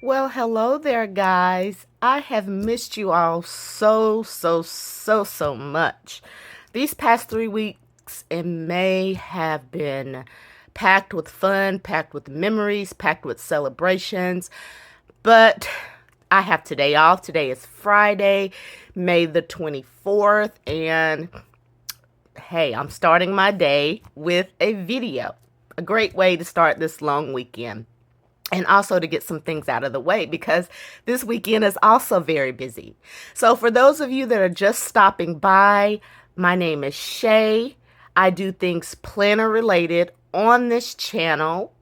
Well, hello there, guys. I have missed you all so much. These past 3 weeks in May have been packed with fun, packed with memories, packed with celebrations. But I have today off. Today is Friday, May the 24th, and hey, I'm starting my day with a video. A great way to start this long weekend. And also to get some things out of the way because this weekend is also very busy. So for those of you that are just stopping by, my name is Shay. I do things planner related on this channel.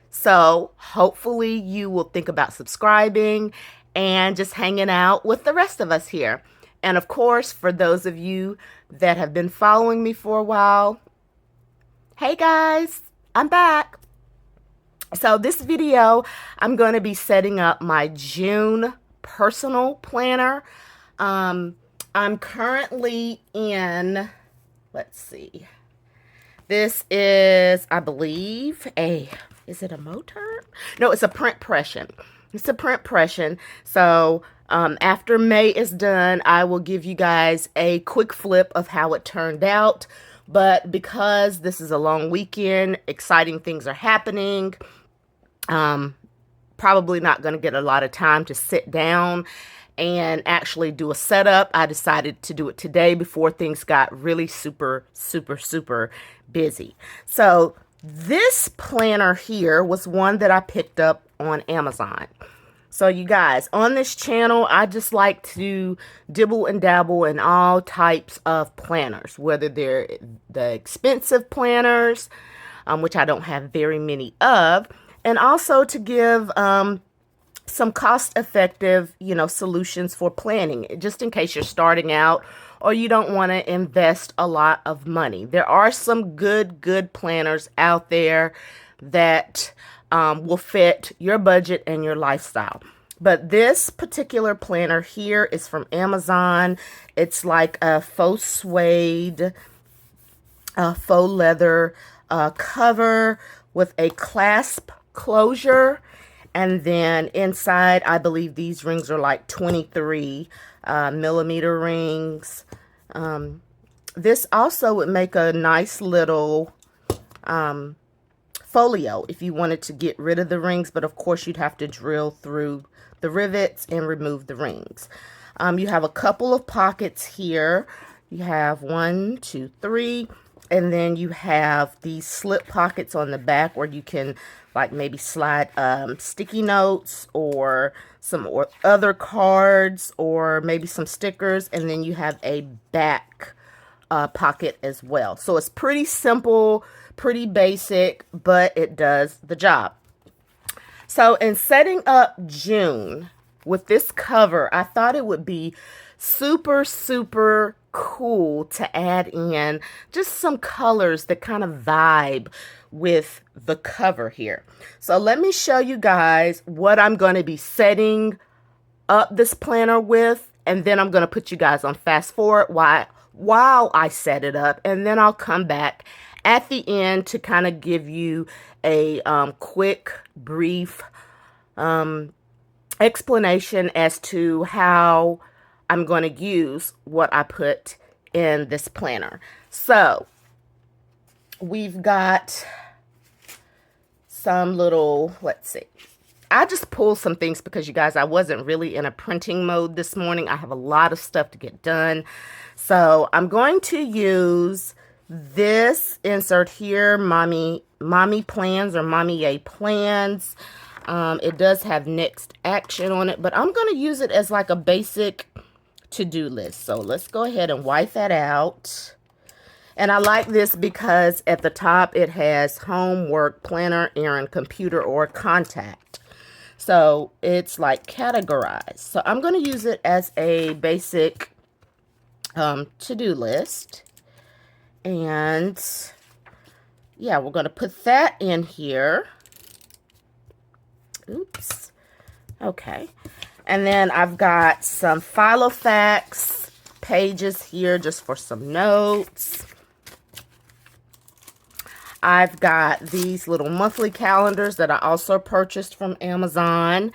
So hopefully you will think about subscribing and just hanging out with the rest of us here. And of course, for those of you that have been following me for a while, hey guys, I'm back. So this video, I'm going to be setting up my June personal planner. I'm currently in, let's see, this is, I believe, is it a motor? No, it's a print pression. It's a print pression. So after May is done, I will give you guys a quick flip of how it turned out. But because this is a long weekend, exciting things are happening. Probably not going to get a lot of time to sit down and actually do a setup. I decided to do it today before things got really super busy. So this planner here was one that I picked up on Amazon. So you guys, on this channel, I just like to dibble and dabble in all types of planners, whether they're the expensive planners, which I don't have very many of, and also to give some cost-effective, solutions for planning, just in case you're starting out or you don't want to invest a lot of money. There are some good planners out there that will fit your budget and your lifestyle. But this particular planner here is from Amazon. It's like a faux suede, faux leather cover with a clasp closure. And then inside, I believe these rings are like 23 millimeter rings. This also would make a nice little folio if you wanted to get rid of the rings, but of course you'd have to drill through the rivets and remove the rings. You have a couple of pockets here. You have 1, 2, 3, and then you have these slip pockets on the back where you can like maybe slide sticky notes or some other cards or maybe some stickers, and then you have a back pocket as well. So it's pretty simple, pretty basic, but it does the job. So in setting up June with this cover, I thought it would be super cool to add in just some colors that kind of vibe with the cover here. So let me show you guys what I'm going to be setting up this planner with, and then I'm going to put you guys on fast forward while I set it up, and then I'll come back at the end to kind of give you a quick, brief explanation as to how I'm going to use what I put in this planner. So we've got some little, let's see. I just pulled some things because you guys, I wasn't really in a printing mode this morning. I have a lot of stuff to get done. So I'm going to use this insert here, Mommy Plans or Momyeplans. It does have next action on it, but I'm going to use it as like a basic to-do list. So let's go ahead and wipe that out. And I like this because at the top it has homework, planner, errand, computer, or contact. So it's like categorized. So I'm going to use it as a basic to-do list. And yeah, we're going to put that in here. Oops. Okay. And then I've got some Filofax pages here just for some notes. I've got these little monthly calendars that I also purchased from Amazon.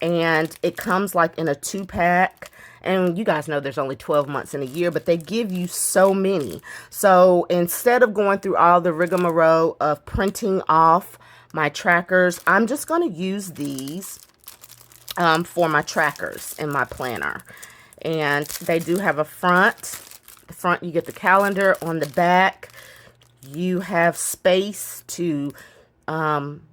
and it comes like in a 2-pack. And you guys know there's only 12 months in a year, but they give you so many. So instead of going through all the rigmarole of printing off my trackers, I'm just going to use these for my trackers in my planner. And they do have a front. The front, you get the calendar. On the back, you have space to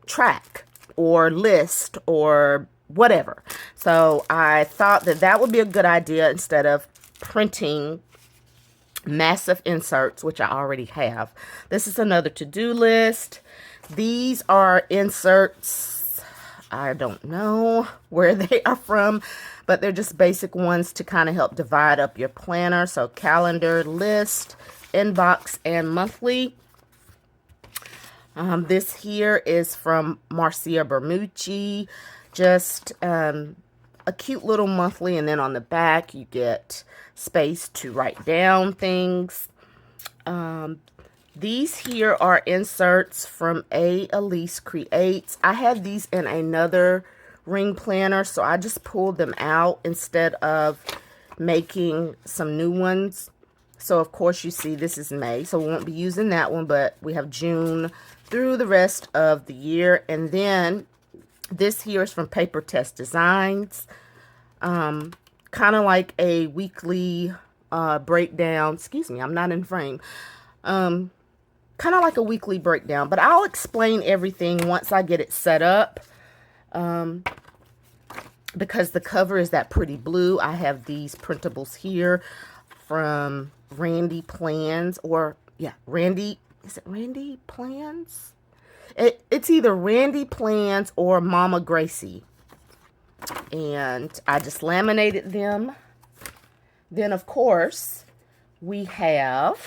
track or list or whatever. So I thought that that would be a good idea instead of printing massive inserts, which I already have. This is another to-do list. These are inserts. I don't know where they are from, but they're just basic ones to kind of help divide up your planner. So calendar, list, inbox, and monthly. This here is from Marisa Bramucci. Just a cute little monthly, and then on the back you get space to write down things. These here are inserts from Elise Creates. I had these in another ring planner, so I just pulled them out instead of making some new ones. So of course you see this is May, so we won't be using that one, but we have June through the rest of the year. And then this here is from PaperTess Designs. Kind of like a weekly breakdown. Excuse me, I'm not in frame. Kind of like a weekly breakdown, but I'll explain everything once I get it set up. Because the cover is that pretty blue. I have these printables here from Randy Plans, or yeah, Randy, is it Randy Plans? It's either Randy Plans or Mama Gracie. And I just laminated them. Then, of course, we have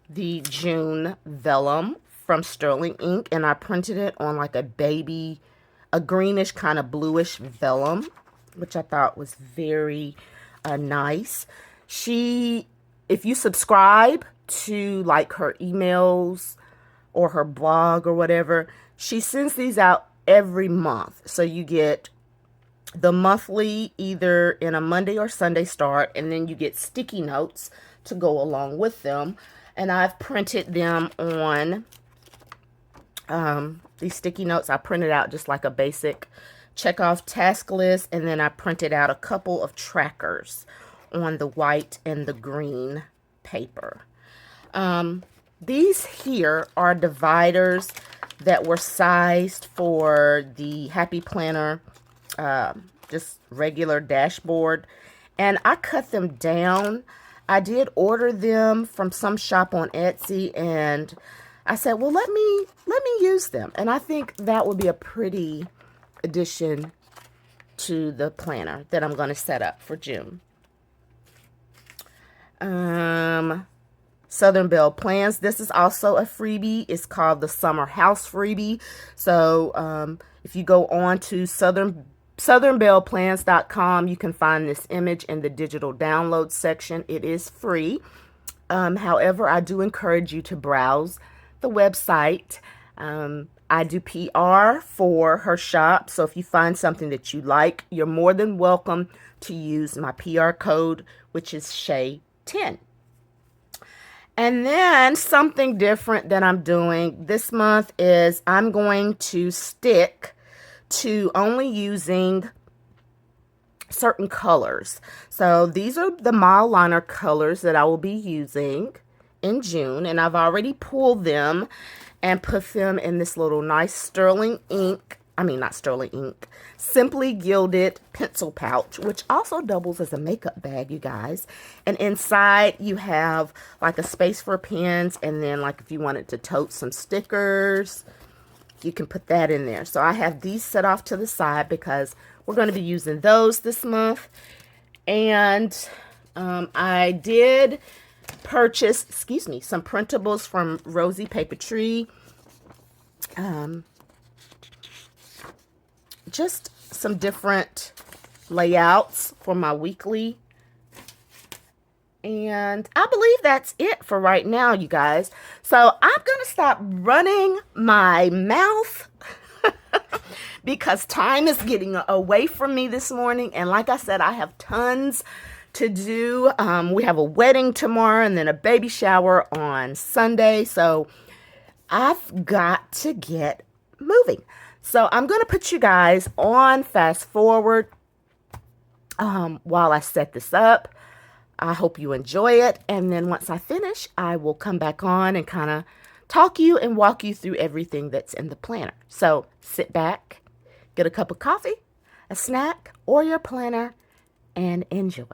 the June vellum from Sterling Ink. And I printed it on like a greenish kind of bluish vellum, which I thought was very nice. If you subscribe to like her emails or her blog or whatever, she sends these out every month. So you get the monthly either in a Monday or Sunday start, and then you get sticky notes to go along with them. And I've printed them on these sticky notes. I printed out just like a basic check off task list, and then I printed out a couple of trackers on the white and the green paper. These here are dividers that were sized for the Happy Planner, just regular dashboard, and I cut them down. I did order them from some shop on Etsy, and I said, well, let me use them. And I think that would be a pretty addition to the planner that I'm going to set up for June. Southern Belle Plans. This is also a freebie. It's called the Summer House Freebie. So if you go on to southernbelleplans.com, you can find this image in the digital download section. It is free. However, I do encourage you to browse the website. I do PR for her shop, so if you find something that you like, you're more than welcome to use my PR code, which is Shay10. And then something different that I'm doing this month is I'm going to stick to only using certain colors. So these are the Mildliner colors that I will be using in June, and I've already pulled them and put them in this little nice Sterling Ink, not Sterling Ink, Simply Gilded pencil pouch, which also doubles as a makeup bag, you guys. And inside you have like a space for pens, and then like if you wanted to tote some stickers, you can put that in there. So I have these set off to the side because we're going to be using those this month. And I did purchase, some printables from Rosie Papeterie. Just some different layouts for my weekly. And I believe that's it for right now, you guys. So I'm going to stop running my mouth because time is getting away from me this morning. And like I said, I have tons to do. We have a wedding tomorrow and then a baby shower on Sunday. So I've got to get moving. So I'm going to put you guys on fast forward while I set this up. I hope you enjoy it. And then once I finish, I will come back on and kind of talk you and walk you through everything that's in the planner. So sit back, get a cup of coffee, a snack, or your planner, and enjoy.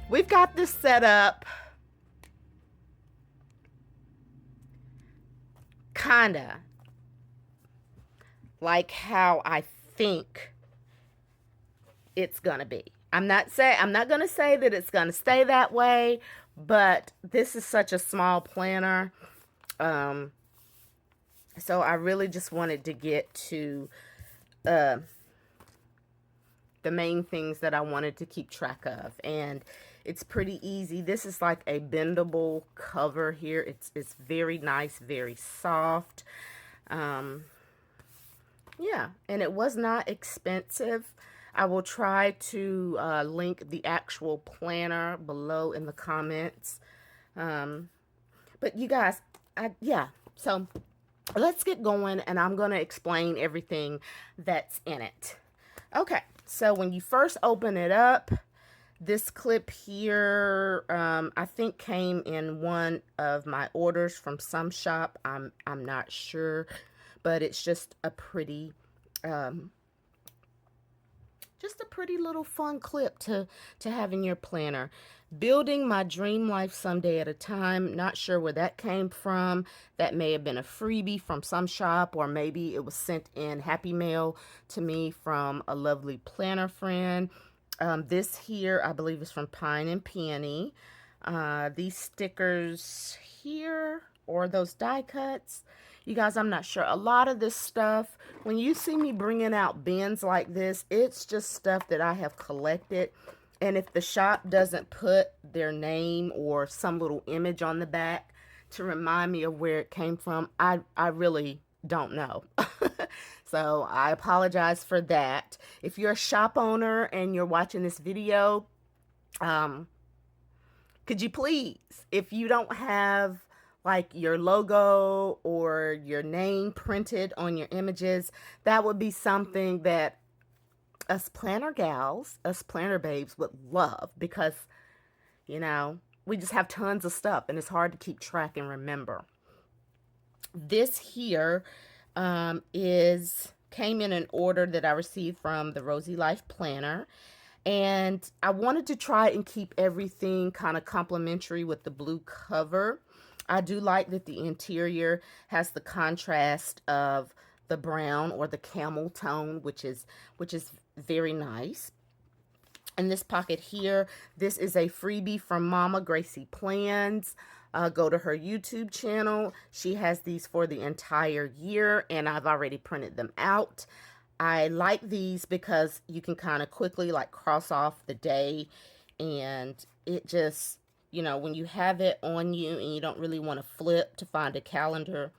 we've got this set up kinda like how I think it's gonna be. I'm not gonna say that it's gonna stay that way, but this is such a small planner. So I really just wanted to get to the main things that I wanted to keep track of, and it's pretty easy. This is like a bendable cover here. It's very nice, very soft. Yeah, and it was not expensive. I will try to link the actual planner below in the comments. But you guys, yeah, so let's get going, and I'm going to explain everything that's in it. Okay, so when you first open it up, this clip here, I think came in one of my orders from some shop. I'm not sure, but it's just a pretty little fun clip to have in your planner. Building my dream life someday at a time. Not sure where that came from. That may have been a freebie from some shop, or maybe it was sent in Happy Mail to me from a lovely planner friend. This here, I believe, is from Pine and Peony. These stickers here, or those die cuts, you guys, I'm not sure. A lot of this stuff, when you see me bringing out bins like this, it's just stuff that I have collected. And if the shop doesn't put their name or some little image on the back to remind me of where it came from, I really don't know. So I apologize for that. If you're a shop owner and you're watching this video, could you please, if you don't have like your logo or your name printed on your images, that would be something that us planner gals, us planner babes would love, because, you know, we just have tons of stuff and it's hard to keep track and remember. This here came in an order that I received from the Rosy Life Planner. And I wanted to try and keep everything kind of complementary with the blue cover. I do like that the interior has the contrast of the brown or the camel tone, which is very nice. And this pocket here, this is a freebie from Mamagracieeditaxoxo. Go to her YouTube channel. She has these for the entire year, and I've already printed them out. I like these because you can kind of quickly like cross off the day, and it just, you know, when you have it on you and you don't really want to flip to find a calendar,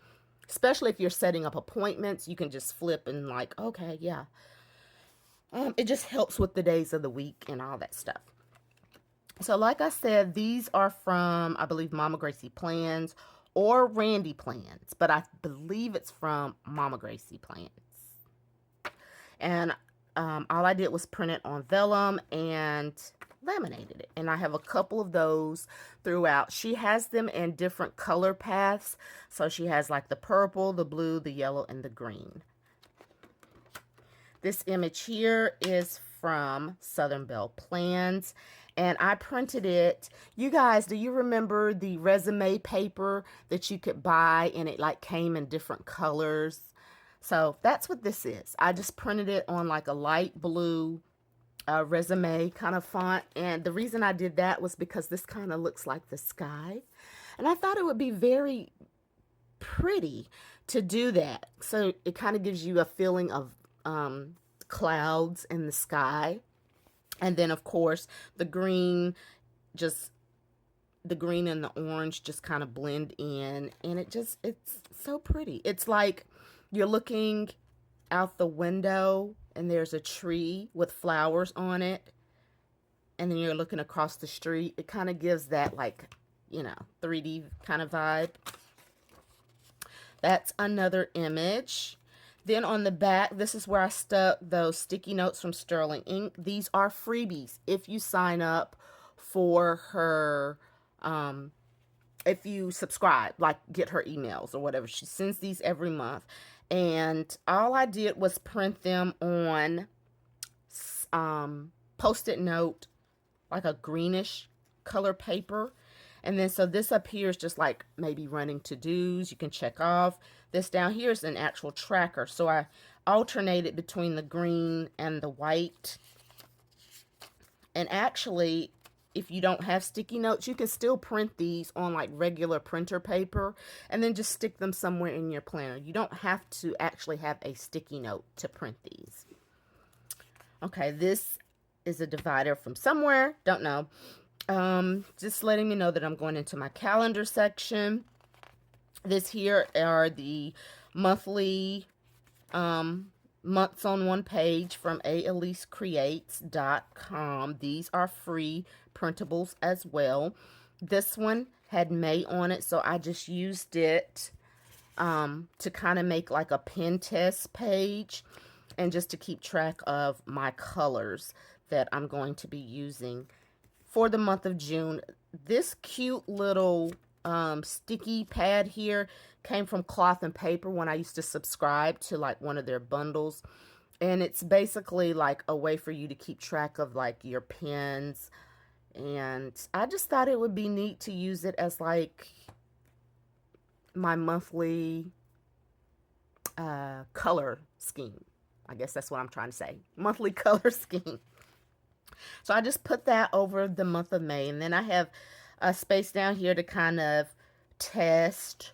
especially if you're setting up appointments, you can just flip and like, okay, yeah. It just helps with the days of the week and all that stuff. So like I said, these are from, I believe, Mamagracieeditaxoxo or Randyplans, but I believe it's from Mamagracieeditaxoxo. And all I did was print it on vellum and laminated it. And I have a couple of those throughout. She has them in different color paths. So she has like the purple, the blue, the yellow, and the green. This image here is from Southern Belle Plans, and I printed it. You guys, do you remember the resume paper that you could buy and it like came in different colors? So that's what this is. I just printed it on like a light blue resume kind of font, and the reason I did that was because this kind of looks like the sky, and I thought it would be very pretty to do that. So it kind of gives you a feeling of clouds in the sky. And then of course the green and the orange just kind of blend in, and it's so pretty. It's like you're looking out the window and there's a tree with flowers on it, and then you're looking across the street. It kind of gives that, like, you know, 3D kind of vibe. That's another image. Then on the back, this is where I stuck those sticky notes from Sterling Ink. These are freebies if you sign up for her, if you subscribe, like get her emails or whatever. She sends these every month. And all I did was print them on Post-it note, like a greenish color paper. And then so this up here is just like maybe running to-dos. You can check off. This down here is an actual tracker. So I alternated between the green and the white. And actually, if you don't have sticky notes, you can still print these on like regular printer paper and then just stick them somewhere in your planner. You don't have to actually have a sticky note to print these. Okay, this is a divider from somewhere. Don't know. Just letting me know that I'm going into my calendar section. This here are the monthly months on one page from AEliseCreates.com. These are free printables as well. This one had May on it, so I just used it to kind of make like a pen test page and just to keep track of my colors that I'm going to be using for the month of June. This cute little sticky pad here came from Cloth and Paper when I used to subscribe to like one of their bundles, and it's basically like a way for you to keep track of like your pens, and I just thought it would be neat to use it as like my monthly color scheme. I guess that's what I'm trying to say, monthly color scheme. So I just put that over the month of May, and then I have a space down here to kind of test,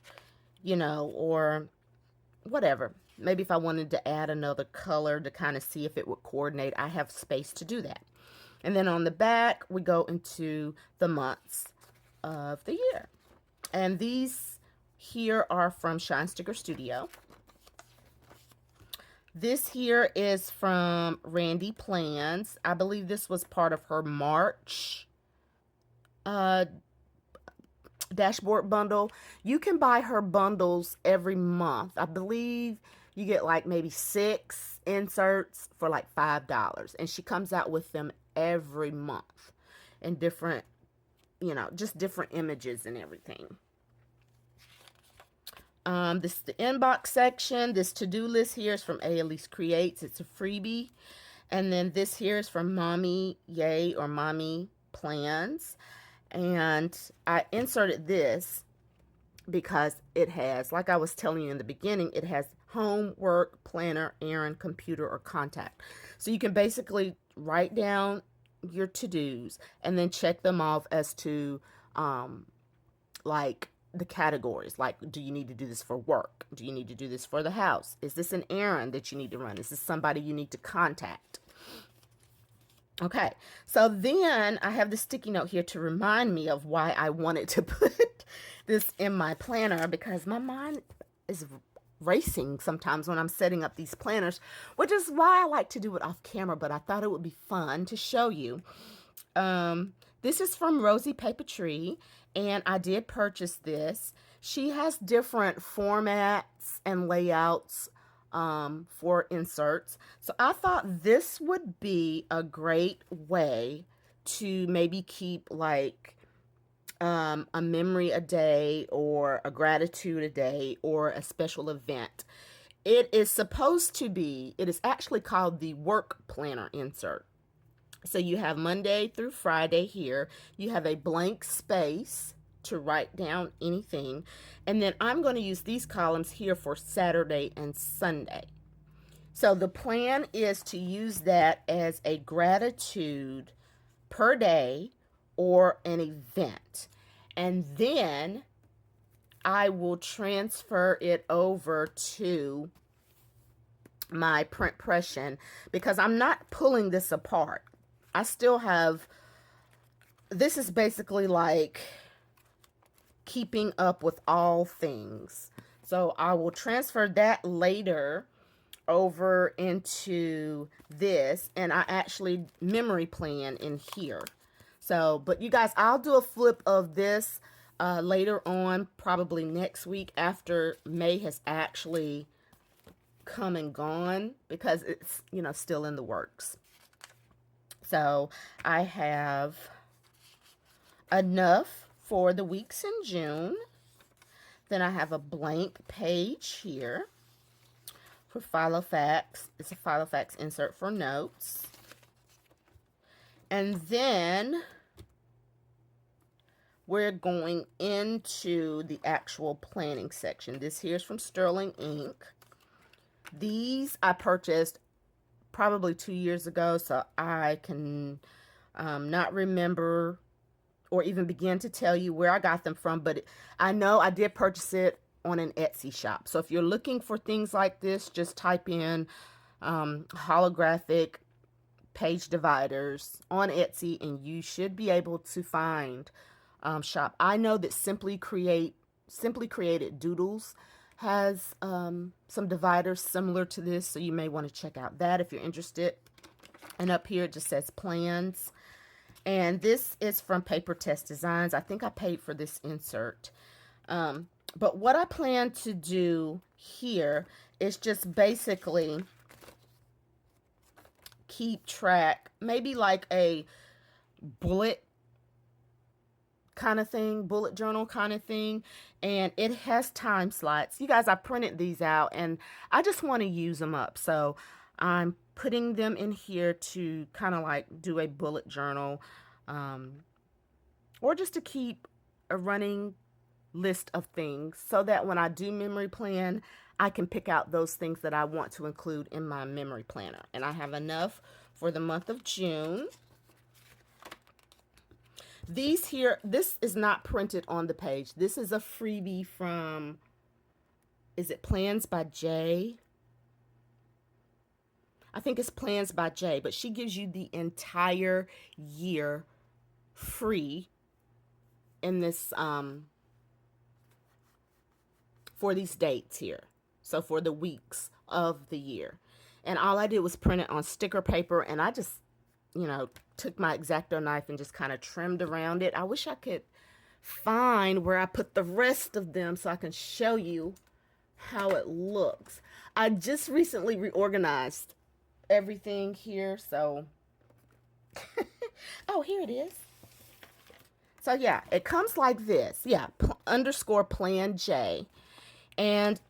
you know, or whatever. Maybe if I wanted to add another color to kind of see if it would coordinate, I have space to do that. And then on the back, we go into the months of the year. And these here are from Shine Sticker Studio. This here is from Randy Plans. I believe this was part of her March dashboard bundle. You can buy her bundles every month. I believe you get like maybe 6 inserts for like $5. And she comes out with them every month in different, you know, just different images and everything. This is the inbox section. This to-do list here is from Elise Creates. It's a freebie. And then this here is from Mommy Yay or Mommy Plans. And I inserted this because it has, like I was telling you in the beginning, it has home, work, planner, errand, computer, or contact. So you can basically write down your to-dos and then check them off as to like the categories. Like, do you need to do this for work? Do you need to do this for the house? Is this an errand that you need to run? Is this somebody you need to contact? Okay, so then I have the sticky note here to remind me of why I wanted to put this in my planner, because my mind is racing sometimes when I'm setting up these planners, which is why I like to do it off camera, but I thought it would be fun to show you. This is from Rosie Papeterie, and I did purchase this. She has different formats and layouts for inserts. So I thought this would be a great way to maybe keep like a memory a day or a gratitude a day or a special event. It is supposed to be, it is actually called the work planner insert. So you have Monday through Friday here. You have a blank space to write down anything. And then I'm going to use these columns here for Saturday and Sunday. So the plan is to use that as a gratitude per day or an event. And then I will transfer it over to my print impression because I'm not pulling this apart. I still have, this is basically like keeping up with all things. So I will transfer that later over into this, and I actually memory plan in here. So, but you guys, I'll do a flip of this later on, probably next week after May has actually come and gone, because it's, you know, still in the works. So I have enough for the weeks in June. Then I have a blank page here for Filofax. It's a Filofax insert for notes. And then we're going into the actual planning section. This here is from Sterling Ink. These I purchased probably 2 years ago, so I can not remember or even begin to tell you where I got them from, but I know I did purchase it on an Etsy shop. So if you're looking for things like this, just type in holographic page dividers on Etsy and you should be able to find shop. I know that Simply Created Doodles has some dividers similar to this, so you may want to check out that if you're interested. And up here it just says plans. And this is from PaperTess Designs. I think I paid for this insert. But what I plan to do here is just basically keep track, maybe like a bullet kind of thing, bullet journal kind of thing. And it has time slots. You guys, I printed these out and I just want to use them up. So I'm putting them in here to kind of like do a bullet journal, or just to keep a running list of things so that when I do memory plan, I can pick out those things that I want to include in my memory planner. And I have enough for the month of June. These here, this is not printed on the page. This is a freebie from, is it Plan.adayshay? I think it's Plan.adayshay, but she gives you the entire year free in this, for these dates here. So for the weeks of the year. And all I did was print it on sticker paper, and I just, you know, took my X-Acto knife and just kind of trimmed around it. I wish I could find where I put the rest of them so I can show you how it looks. I just recently reorganized everything here, so oh, here it is. So yeah, it comes like this. Yeah, underscore Plan J. And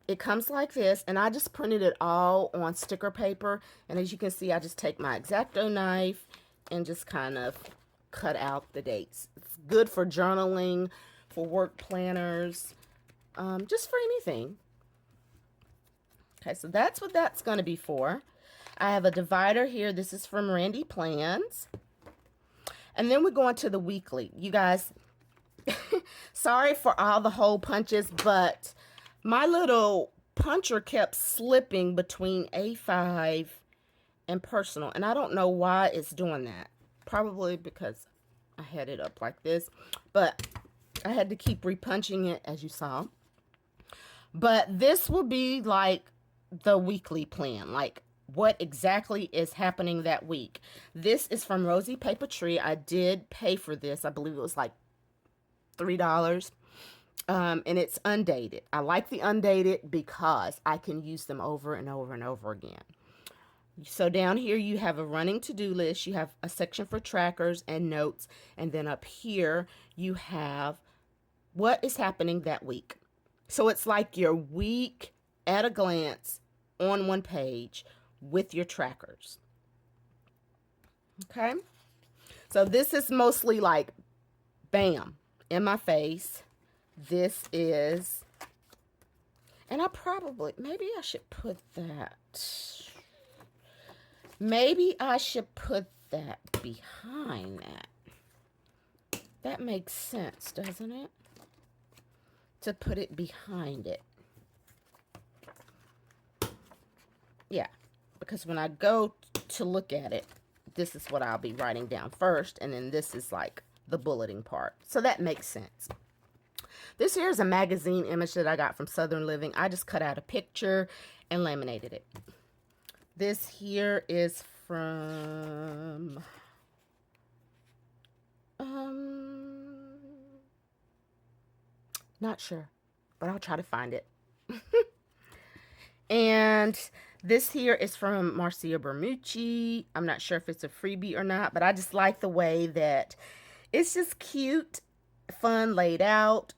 it comes like this, and I just printed it all on sticker paper. And as you can see, I just take my X-Acto knife and just kind of cut out the dates. It's good for journaling, for work planners, just for anything. Okay, so that's what that's going to be for. I have a divider here. This is from Randy Plans. And then we're going to the weekly. You guys, sorry for all the hole punches, but my little puncher kept slipping between A5 and personal. And I don't know why it's doing that. Probably because I had it up like this. But I had to keep repunching it, as you saw. But this will be like the weekly plan. Like what exactly is happening that week. This is from Rosie Papeterie. I did pay for this. I believe it was like $3. And it's undated. I like the undated because I can use them over and over and over again. So down here you have a running to-do list. You have a section for trackers and notes. And then up here you have what is happening that week. So it's like your week at a glance on one page with your trackers. Okay. So this is mostly like bam, in my face. This is, and I probably, maybe I should put that, maybe I should put that behind that. That makes sense, doesn't it? To put it behind it. Yeah, because when I go to look at it, this is what I'll be writing down first, and then this is like the bulleting part. So that makes sense. This here is a magazine image that I got from Southern Living. I just cut out a picture and laminated it. This here is from not sure, but I'll try to find it. And this here is from Marisa Bramucci. I'm not sure if it's a freebie or not, but I just like the way that it's just cute, fun, laid out.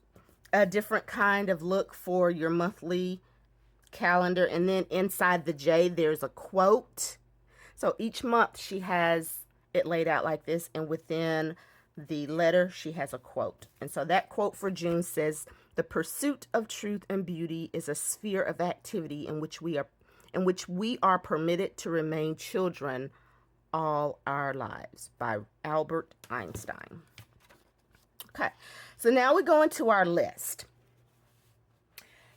A different kind of look for your monthly calendar. And then inside the J, there's a quote. So each month she has it laid out like this. And within the letter, she has a quote. And so that quote for June says, "The pursuit of truth and beauty is a sphere of activity in which we are permitted to remain children all our lives," by Albert Einstein. Okay, so now we go into our list.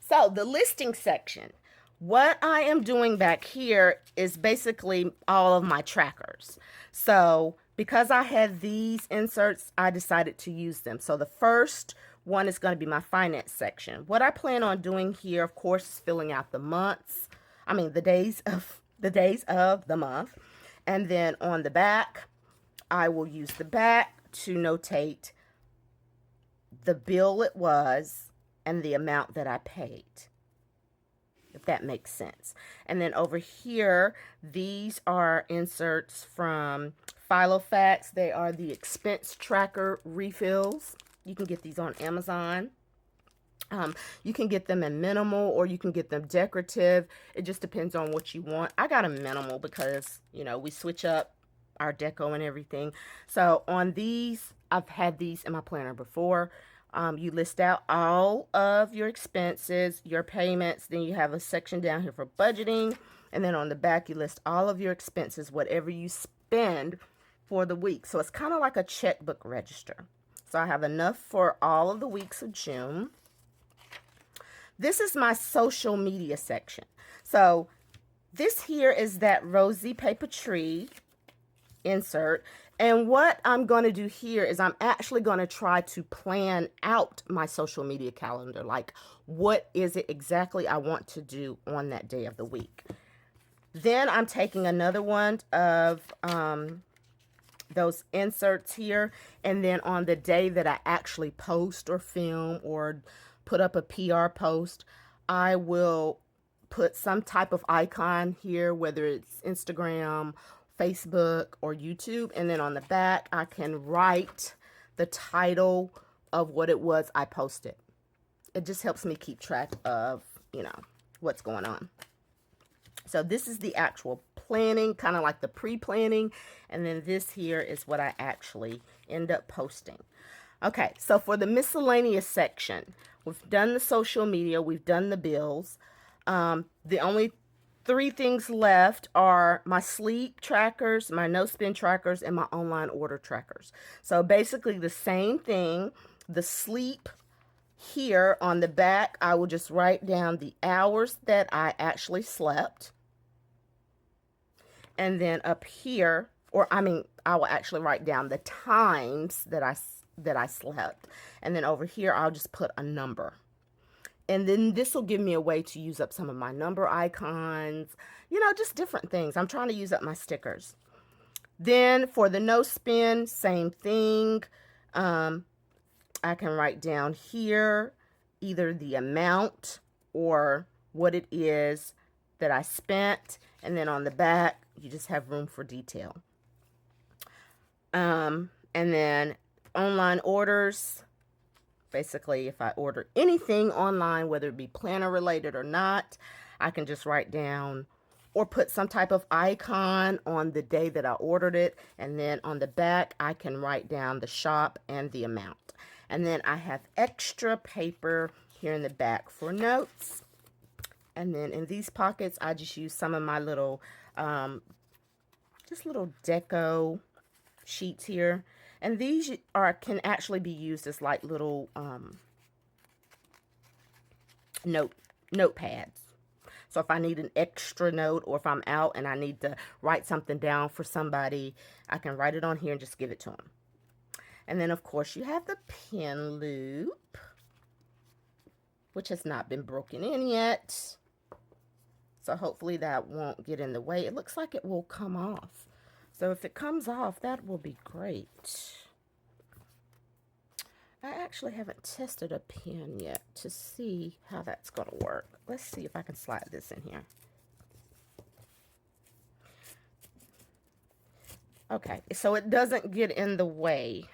So the listing section, what I am doing back here is basically all of my trackers. So because I had these inserts, I decided to use them. So the first one is going to be my finance section. What I plan on doing here, of course, is filling out the months. The days of the month. And then on the back, I will use the back to notate the bill it was and the amount that I paid, if that makes sense. And then over here, these are inserts from Filofax. They are the expense tracker refills. You can get these on Amazon. You can get them in minimal or you can get them decorative. It just depends on what you want. I got a minimal because, we switch up our deco and everything. So on these, I've had these in my planner before. You list out all of your expenses, your payments. Then you have a section down here for budgeting. And then on the back, you list all of your expenses, whatever you spend for the week. So it's kind of like a checkbook register. So I have enough for all of the weeks of June. This is my social media section. So this here is that rosy Papeterie insert. And what I'm going to do here is I'm actually going to try to plan out my social media calendar. Like, what is it exactly I want to do on that day of the week? Then I'm taking another one of those inserts here. And then on the day that I actually post or film or put up a PR post, I will put some type of icon here, whether it's Instagram, Facebook, or YouTube. And then on the back, I can write the title of what it was I posted. It just helps me keep track of, what's going on. So this is the actual planning, kind of like the pre-planning. And then this here is what I actually end up posting. Okay, so for the miscellaneous section, we've done the social media, we've done the bills. The only 3 things left are my sleep trackers, my no-spin trackers, and my online order trackers. So basically the same thing. The sleep here on the back, I will just write down the hours that I actually slept. And then up here, I will actually write down the times that I slept. And then over here, I'll just put a number. And then this will give me a way to use up some of my number icons, just different things. I'm trying to use up my stickers. Then for the no spin, same thing. I can write down here either the amount or what it is that I spent. And then on the back, you just have room for detail. And then online orders. Basically, if I order anything online, whether it be planner related or not, I can just write down or put some type of icon on the day that I ordered it. And then on the back, I can write down the shop and the amount. And then I have extra paper here in the back for notes. And then in these pockets, I just use some of my little, just little deco sheets here. And these can actually be used as like little notepads. So if I need an extra note or if I'm out and I need to write something down for somebody, I can write it on here and just give it to them. And then, of course, you have the pin loop, which has not been broken in yet. So hopefully that won't get in the way. It looks like it will come off. So if it comes off, that will be great. I actually haven't tested a pin yet to see how that's going to work. Let's see if I can slide this in here. Okay, so it doesn't get in the way.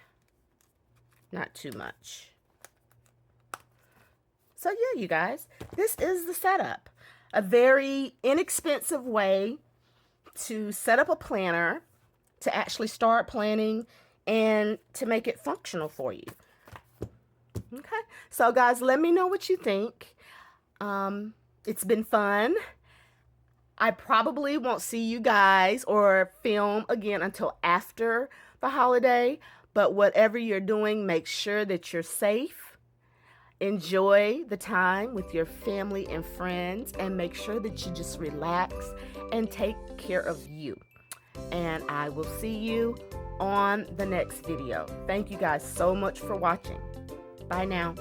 Not too much. So yeah, you guys, this is the setup. A very inexpensive way to set up a planner, to actually start planning and to make it functional for you. Okay, so guys, let me know what you think. It's been fun. I probably won't see you guys or film again until after the holiday, but whatever you're doing, make sure that you're safe. Enjoy the time with your family and friends, and make sure that you just relax and take care of you. And I will see you on the next video. Thank you guys so much for watching. Bye now.